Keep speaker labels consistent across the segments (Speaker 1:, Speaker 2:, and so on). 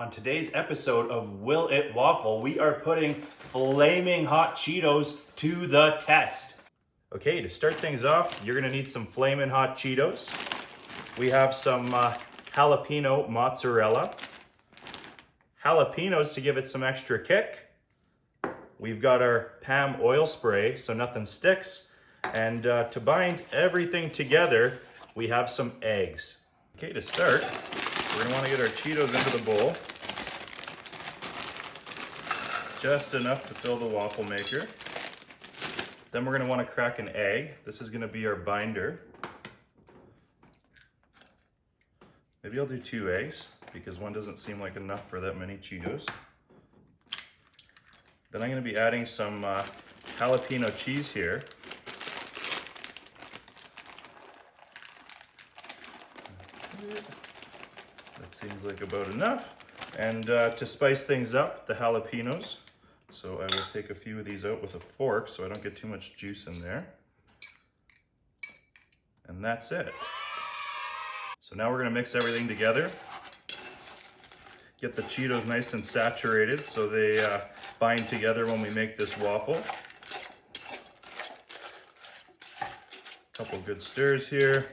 Speaker 1: On today's episode of Will It Waffle, we are putting flaming hot Cheetos to the test. Okay, to start things off, you're gonna need some flaming hot Cheetos. We have some jalapeno mozzarella. Jalapenos to give it some extra kick. We've got our Pam oil spray so nothing sticks. And to bind everything together, we have some eggs. Okay, to start, we're gonna wanna get our Cheetos into the bowl. Just enough to fill the waffle maker. Then we're gonna wanna crack an egg. This is gonna be our binder. Maybe I'll do 2 eggs because one doesn't seem like enough for that many Cheetos. Then I'm gonna be adding some jalapeno cheese here. That seems like about enough. And to spice things up, the jalapenos. So I will take a few of these out with a fork so I don't get too much juice in there. And that's it. So now we're gonna mix everything together. Get the Cheetos nice and saturated so they bind together when we make this waffle. Couple good stirs here.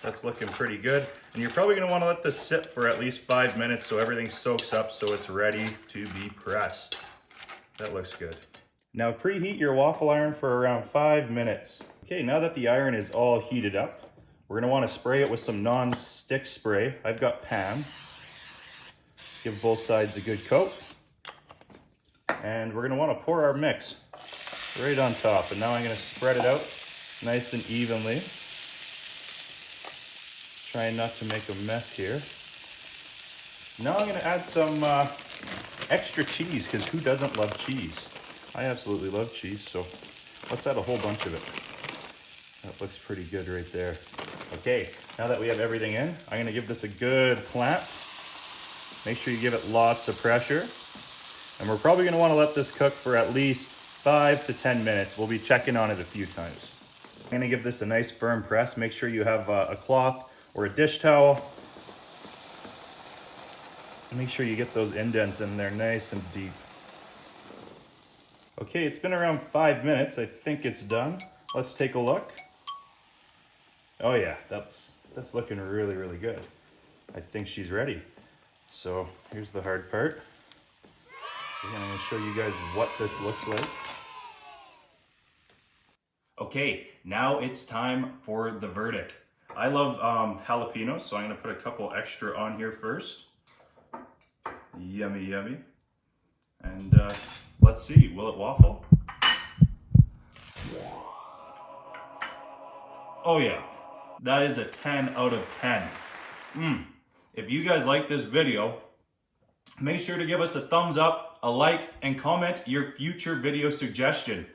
Speaker 1: That's looking pretty good. And you're probably gonna wanna let this sit for at least 5 minutes so everything soaks up so it's ready to be pressed. That looks good. Now preheat your waffle iron for around 5 minutes. Okay, now that the iron is all heated up, we're gonna wanna spray it with some non-stick spray. I've got Pam. Give both sides a good coat. And we're gonna wanna pour our mix right on top. And now I'm gonna spread it out nice and evenly. Trying not to make a mess here. Now I'm gonna add some extra cheese, because who doesn't love cheese? I absolutely love cheese, so let's add a whole bunch of it. That looks pretty good right there. Okay, now that we have everything in, I'm gonna give this a good clamp. Make sure you give it lots of pressure. And we're probably gonna wanna let this cook for at least 5 to 10 minutes. We'll be checking on it a few times. I'm gonna give this a nice firm press. Make sure you have a cloth or a dish towel. Make sure you get those indents in there nice and deep. Okay, it's been around 5 minutes. I think it's done. Let's take a look. Oh yeah, that's looking really, really good. I think she's ready. So here's the hard part. I'm gonna show you guys what this looks like. Okay, now it's time for the verdict. I love jalapenos, so I'm gonna put a couple extra on here first. Yummy, yummy. And let's see, will it waffle? Oh yeah, that is a 10 out of 10. If you guys like this video, make sure to give us a thumbs up, a like, and comment your future video suggestion.